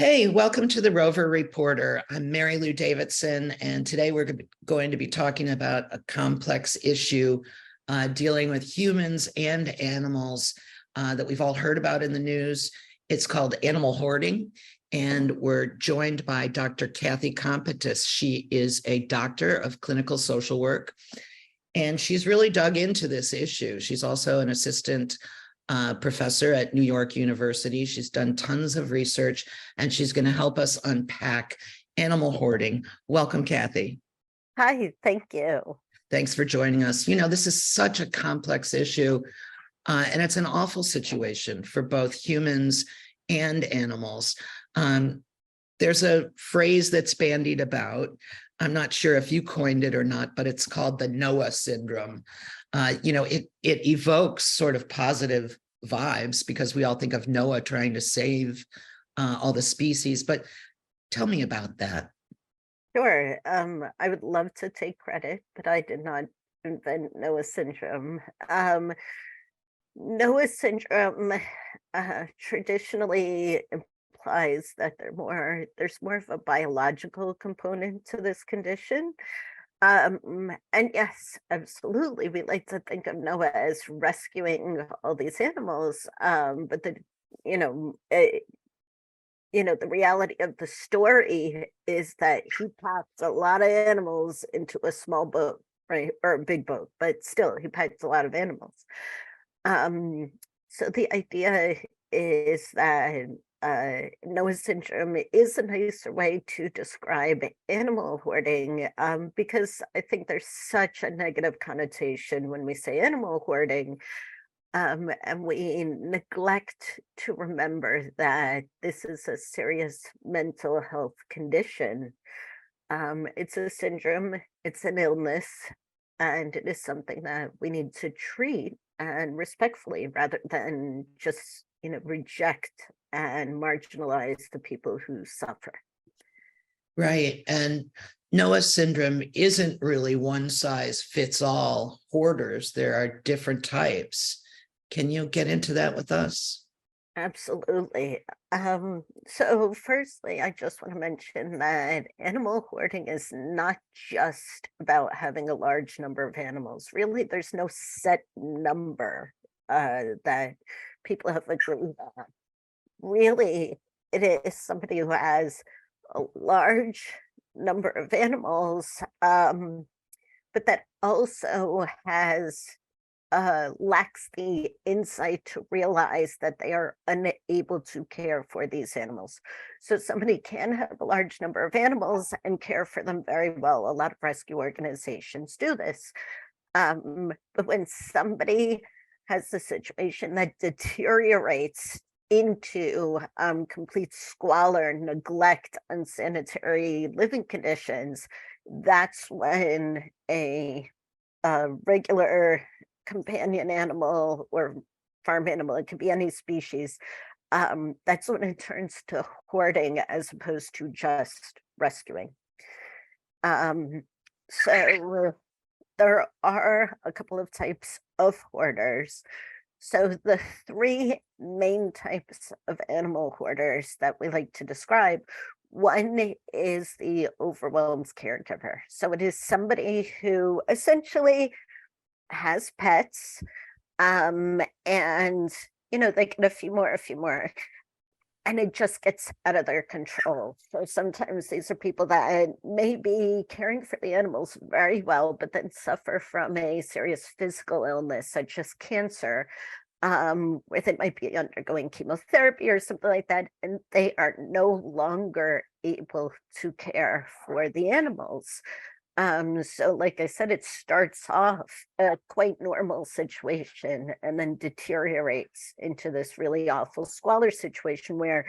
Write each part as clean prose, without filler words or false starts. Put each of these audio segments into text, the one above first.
Hey, welcome to the Rover Reporter. I'm Mary Lou Davidson, and today we're going to be talking about a complex issue dealing with humans and animals that we've all heard about in the news. It's called animal hoarding, and we're joined by Dr. Kathy Competus. She is a doctor of clinical social work, and she's really dug into this issue. She's also an assistant professor at New York University. She's done tons of research, and she's going to help us unpack animal hoarding. Welcome, Kathy. Hi, thank you. Thanks for joining us. You know, this is such a complex issue, and it's an awful situation for both humans and animals. There's a phrase that's bandied about. I'm not sure if you coined it or not, but it's called the Noah syndrome. It evokes sort of positive vibes because we all think of Noah trying to save all the species. But tell me about that. Sure. I would love to take credit, but I did not invent Noah syndrome. Noah syndrome traditionally implies that there's more of a biological component to this condition. And yes, absolutely, we like to think of Noah as rescuing all these animals. But you know, the reality of the story is that he packed a lot of animals into a small boat, right? Or a big boat, but still he packed a lot of animals. So the idea is that Noah syndrome is a nicer way to describe animal hoarding, because I think there's such a negative connotation when we say animal hoarding. And we neglect to remember that this is a serious mental health condition. It's a syndrome, it's an illness, and it is something that we need to treat and respectfully rather than just, reject and marginalize the people who suffer. Right. And Noah syndrome isn't really one size fits all hoarders. There are different types. Can you get into that with us? Absolutely. So firstly, I just want to mention that animal hoarding is not just about having a large number of animals. Really, there's no set number that people have agreed on. Really, it is somebody who has a large number of animals, but that also lacks the insight to realize that they are unable to care for these animals. So somebody can have a large number of animals and care for them very well. A lot of rescue organizations do this. But when somebody has the situation that deteriorates into complete squalor, neglect, unsanitary living conditions, that's when a regular companion animal or farm animal, it could be any species, that's when it turns to hoarding as opposed to just rescuing. So there are a couple of types of hoarders. So the three main types of animal hoarders that we like to describe, one is the overwhelmed caregiver. So it is somebody who essentially has pets, and they get a few more, and it just gets out of their control. So sometimes these are people that may be caring for the animals very well, but then suffer from a serious physical illness such as cancer, where they might be undergoing chemotherapy or something like that, and they are no longer able to care for the animals. So like I said, it starts off a quite normal situation and then deteriorates into this really awful squalor situation where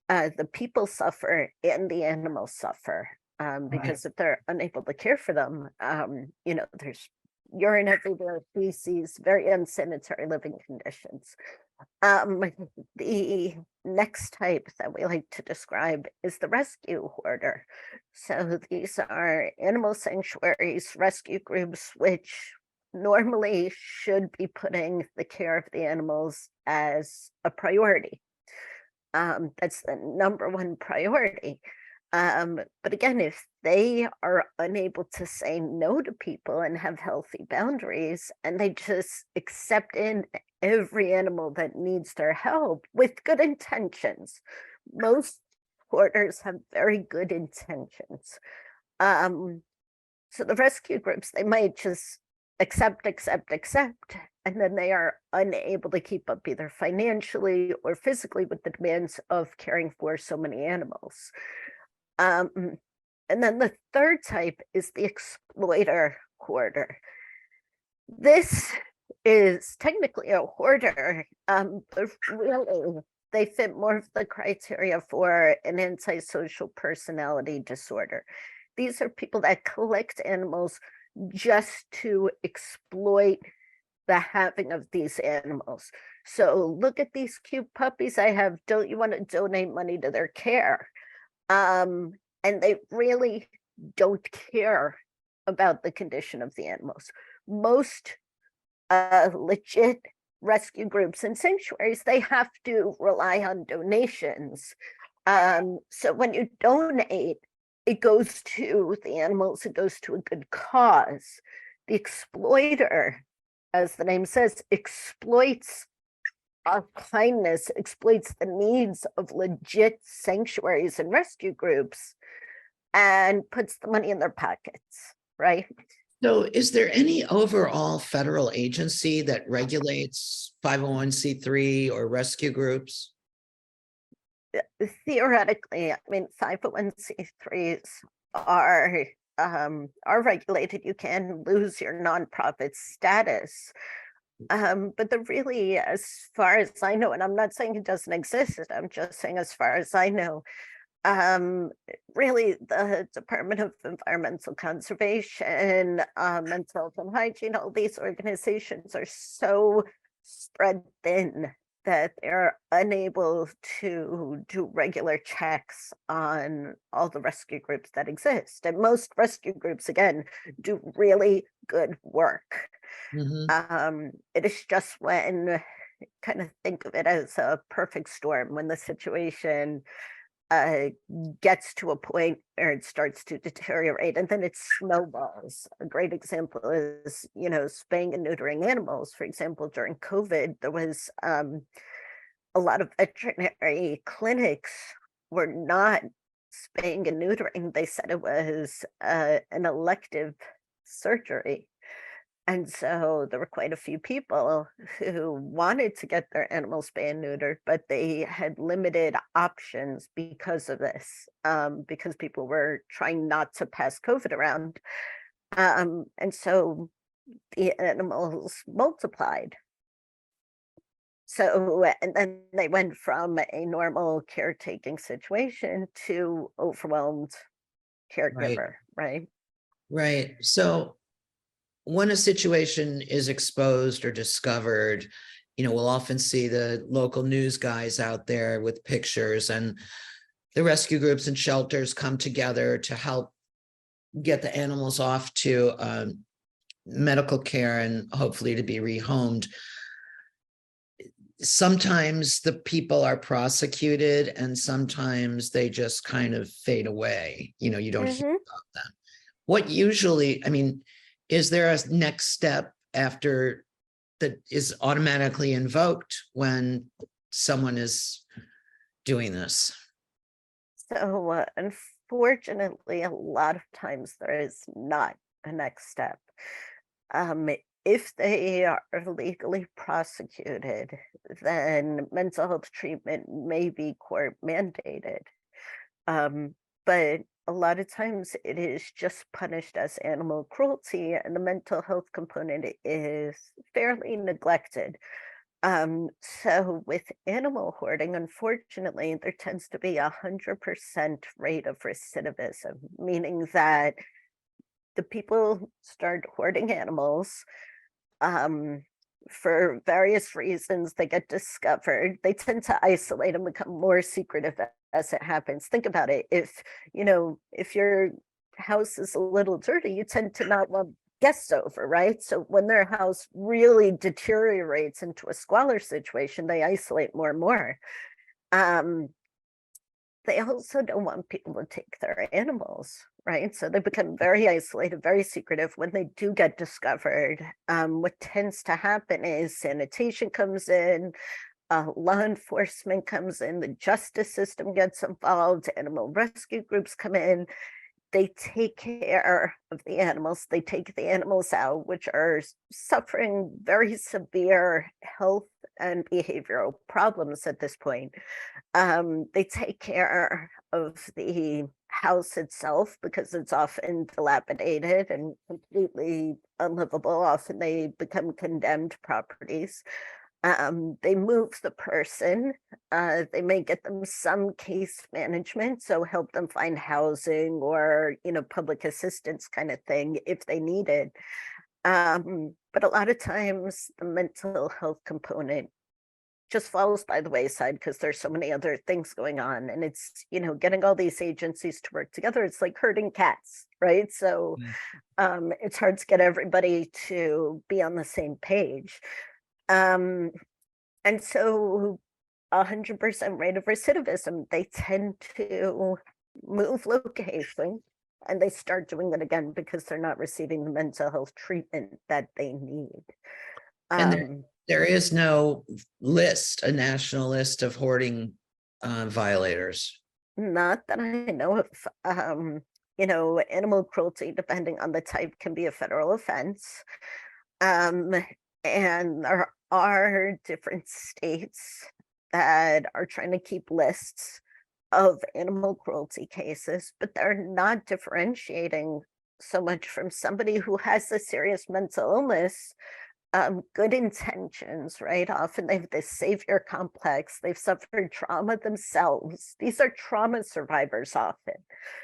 the people suffer and the animals suffer, because if they're unable to care for them, there's urine everywhere, feces, very unsanitary living conditions. The next type that we like to describe is the rescue hoarder. So these are animal sanctuaries, rescue groups, which normally should be putting the care of the animals as a priority. That's the number one priority. But again, if they are unable to say no to people and have healthy boundaries, and they just accept in every animal that needs their help with good intentions, most hoarders have very good intentions. Um, so the rescue groups, they might just accept, and then they are unable to keep up either financially or physically with the demands of caring for so many animals. And then the third type is the exploiter hoarder. This is technically a hoarder, but really they fit more of the criteria for an antisocial personality disorder. These are people that collect animals just to exploit the having of these animals. So look at these cute puppies I have. Don't you want to donate money to their care? And they really don't care about the condition of the animals. Most legit rescue groups and sanctuaries, they have to rely on donations. So when you donate, it goes to the animals, it goes to a good cause. The exploiter, as the name says, exploits our kindness, exploits the needs of legit sanctuaries and rescue groups, and puts the money in their pockets, right? So is there any overall federal agency that regulates 501c3 or rescue groups? Theoretically, I mean, 501c3s are regulated. You can lose your nonprofit status. But the really, as far as I know, and I'm not saying it doesn't exist, I'm just saying as far as I know, really the Department of Environmental Conservation, Mental Health and Hygiene, all these organizations are so spread thin that they're unable to do regular checks on all the rescue groups that exist. And most rescue groups, again, do really good work. It is just when, kind of think of it as a perfect storm, when the situation gets to a point where it starts to deteriorate and then it snowballs. A great example is, spaying and neutering animals. For example, during COVID, there was a lot of veterinary clinics were not spaying and neutering. They said it was an elective surgery. And so there were quite a few people who wanted to get their animals spayed and neutered, but they had limited options because of this, because people were trying not to pass COVID around. And so the animals multiplied. So, and then they went from a normal caretaking situation to overwhelmed Right, caregiver, right? right. So when a situation is exposed or discovered, we'll often see the local news guys out there with pictures, and the rescue groups and shelters come together to help get the animals off to medical care and hopefully to be rehomed. Sometimes the people are prosecuted and sometimes they just kind of fade away. You don't hear about them. What usually, is there a next step after that is automatically invoked when someone is doing this? So, unfortunately, a lot of times there is not a next step. Um, if they are legally prosecuted, then mental health treatment may be court mandated. Um, but a lot of times it is just punished as animal cruelty, and the mental health component is fairly neglected. So with animal hoarding, unfortunately, there tends to be 100% rate of recidivism, meaning that the people start hoarding animals, um, for various reasons. They get discovered. They tend to isolate and become more secretive as it happens. Think about it. If your house is a little dirty, you tend to not want guests over, right? So when their house really deteriorates into a squalor situation, they isolate more and more. Um, they also don't want people to take their animals, right? So they become very isolated, very secretive when they do get discovered. What tends to happen is sanitation comes in, law enforcement comes in, the justice system gets involved, animal rescue groups come in. They take care of the animals. They take the animals out, which are suffering very severe health and behavioral problems at this point. They take care of the house itself because it's often dilapidated and completely unlivable. Often they become condemned properties. They move the person. They may get them some case management, so help them find housing or, public assistance kind of thing if they need it. But a lot of times the mental health component just falls by the wayside because there's so many other things going on. And it's, getting all these agencies to work together. It's like herding cats, right? So it's hard to get everybody to be on the same page. And so 100% rate of recidivism, they tend to move location and they start doing it again because they're not receiving the mental health treatment that they need. And there is no list, a national list of hoarding violators. Not that I know of. Animal cruelty, depending on the type, can be a federal offense. And there are different states that are trying to keep lists of animal cruelty cases, but they're not differentiating so much from somebody who has a serious mental illness, good intentions, right? Often they have this savior complex. They've suffered trauma themselves. These are trauma survivors often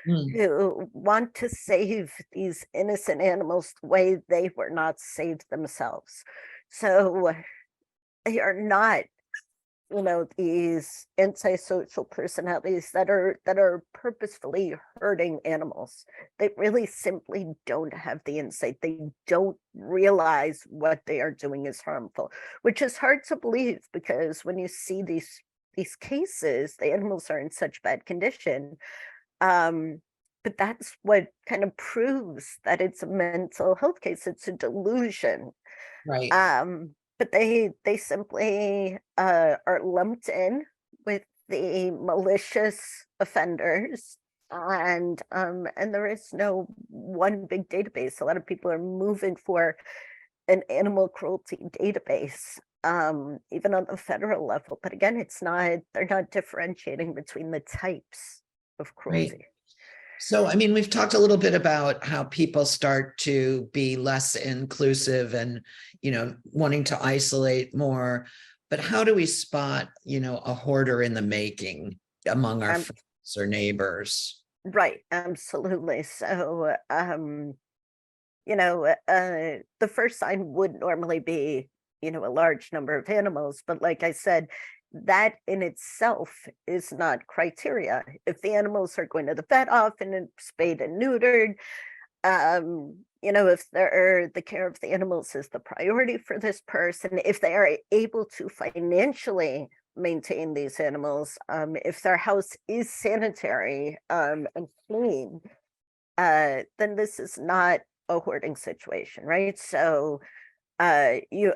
who want to save these innocent animals the way they were not saved themselves. So they are not, these antisocial personalities that are purposefully hurting animals. They really simply don't have the insight. They don't realize what they are doing is harmful, which is hard to believe because when you see these cases, the animals are in such bad condition. But that's what kind of proves that it's a mental health case. It's a delusion. Right. But they simply are lumped in with the malicious offenders, and there is no one big database. A lot of people are moving for an animal cruelty database, even on the federal level. But again, they're not differentiating between the types of cruelty. Right. So, I mean, we've talked a little bit about how people start to be less inclusive and, wanting to isolate more. But how do we spot, a hoarder in the making among our friends or neighbors? Right, absolutely. So, the first sign would normally be, a large number of animals. But like I said, that in itself is not criteria. If the animals are going to the vet often and spayed and neutered, if the care of the animals is the priority for this person, if they are able to financially maintain these animals, if their house is sanitary and clean, then this is not a hoarding situation, right? So you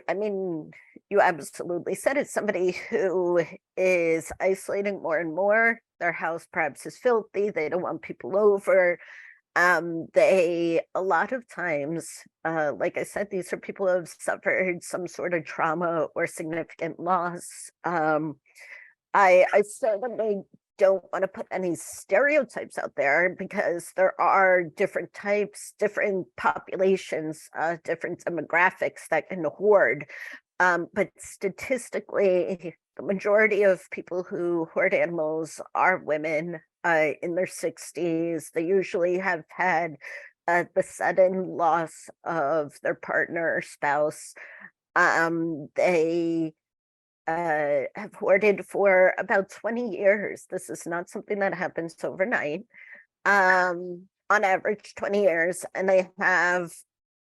absolutely said it. Somebody who is isolating more and more, their house perhaps is filthy, they don't want people over. They a lot of times, like I said, these are people who have suffered some sort of trauma or significant loss. I certainly don't want to put any stereotypes out there because there are different types, different populations, different demographics that can hoard. But statistically, the majority of people who hoard animals are women in their 60s. They usually have had the sudden loss of their partner or spouse. They have hoarded for about 20 years. This is not something that happens overnight. On average, 20 years, and they have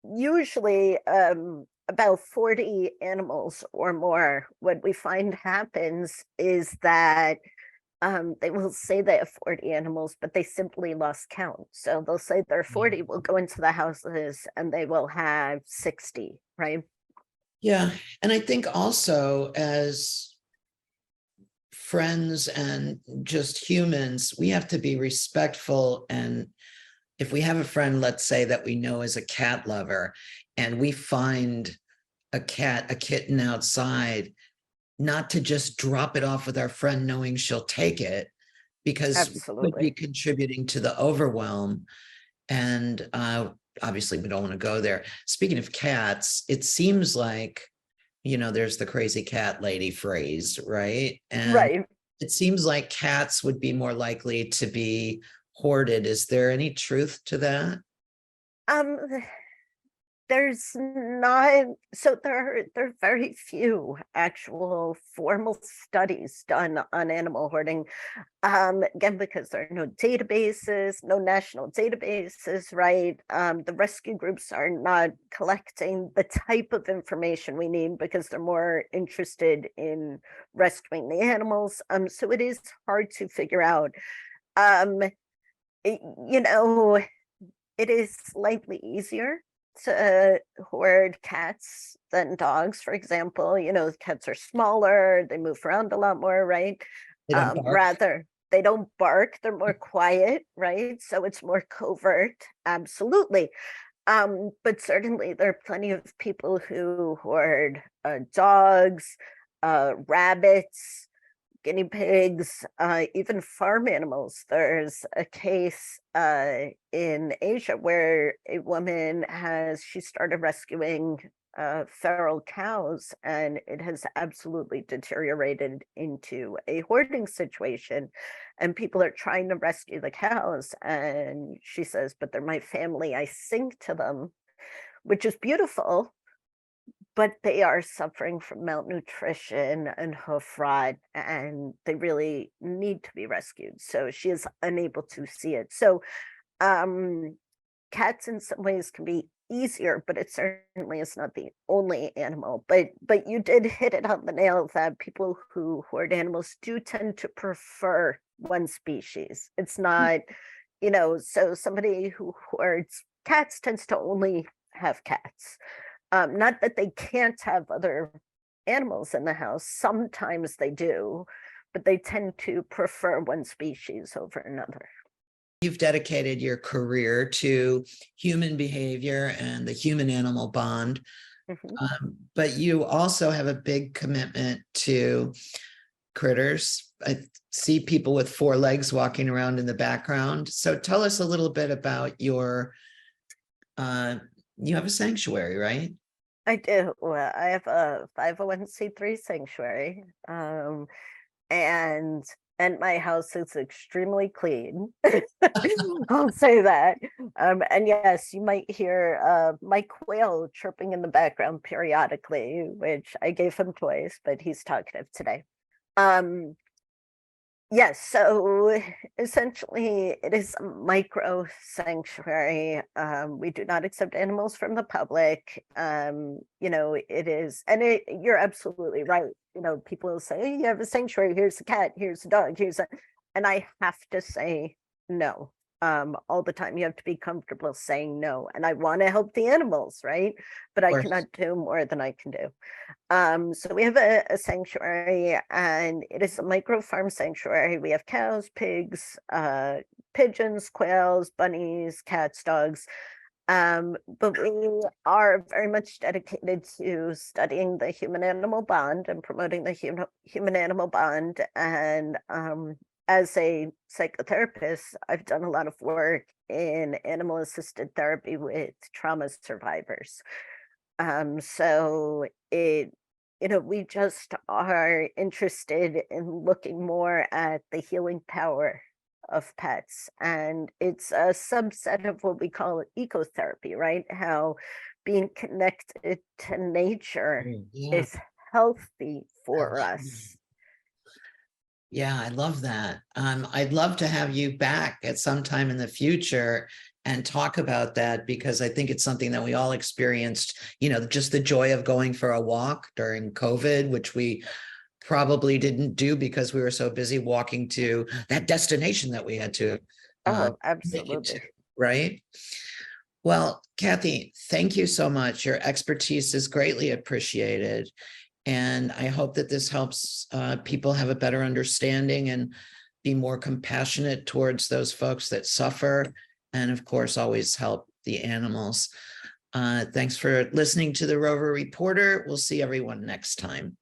usually a about 40 animals or more, what we find happens is that they will say they have 40 animals, but they simply lost count. So they'll say they're 40, will go into the houses and they will have 60, right? Yeah. And I think also as friends and just humans, we have to be respectful. And if we have a friend, let's say that we know is a cat lover, and we find a kitten outside, not to just drop it off with our friend knowing she'll take it, because we could be Absolutely. contributing to the overwhelm. And obviously we don't want to go there. Speaking of cats, it seems like, there's the crazy cat lady phrase, right? And Right. it seems like cats would be more likely to be hoarded. Is there any truth to that? Um, there's not, so there are very few actual formal studies done on animal hoarding. Again, because there are no databases, no national databases, right? The rescue groups are not collecting the type of information we need because they're more interested in rescuing the animals. So it is hard to figure out. Um, you know, it is slightly easier to hoard cats than dogs, for example. Cats are smaller, they move around a lot more, right? They don't bark. Rather, they don't bark, they're more quiet, right? So it's more covert, absolutely. But certainly there are plenty of people who hoard dogs, rabbits, guinea pigs, even farm animals. There's a case in Asia where a woman she started rescuing feral cows, and it has absolutely deteriorated into a hoarding situation. And people are trying to rescue the cows, and she says, "But they're my family. I sing to them," which is beautiful, but they are suffering from malnutrition and hoof rot, and they really need to be rescued. So she is unable to see it. So um, cats in some ways can be easier, but it certainly is not the only animal. But you did hit it on the nail that people who hoard animals do tend to prefer one species. It's not, so somebody who hoards cats tends to only have cats. Not that they can't have other animals in the house. Sometimes they do, but they tend to prefer one species over another. You've dedicated your career to human behavior and the human animal bond. Mhm. But you also have a big commitment to critters. I see people with four legs walking around in the background. So tell us a little bit about you have a sanctuary, right? I do. Well, I have a 501(c)(3) sanctuary, and my house is extremely clean. I'll say that. And yes, you might hear my quail chirping in the background periodically, which I gave him toys, but he's talkative today. Um, Yes, so essentially it is a micro sanctuary. We do not accept animals from the public. It is, and you're absolutely right. People will say, "Hey, you have a sanctuary, here's a cat, here's a dog, and I have to say no. All the time. You have to be comfortable saying no. And I want to help the animals, right? But I Or cannot do more than I can do. So we have a sanctuary, and it is a micro farm sanctuary. We have cows, pigs, pigeons, quails, bunnies, cats, dogs. But we are very much dedicated to studying the human animal bond and promoting the human animal bond. And as a psychotherapist, I've done a lot of work in animal assisted therapy with trauma survivors. So we just are interested in looking more at the healing power of pets. And it's a subset of what we call ecotherapy, right? How being connected to nature yeah, is healthy for absolutely. us. Yeah, I love that. I'd love to have you back at some time in the future and talk about that, because I think it's something that we all experienced, just the joy of going for a walk during COVID, which we probably didn't do because we were so busy walking to that destination that we had to Oh, make it to, absolutely. right? Well, Kathy, thank you so much. Your expertise is greatly appreciated. And I hope that this helps people have a better understanding and be more compassionate towards those folks that suffer. And of course, always help the animals. Thanks for listening to the Rover Reporter. We'll see everyone next time.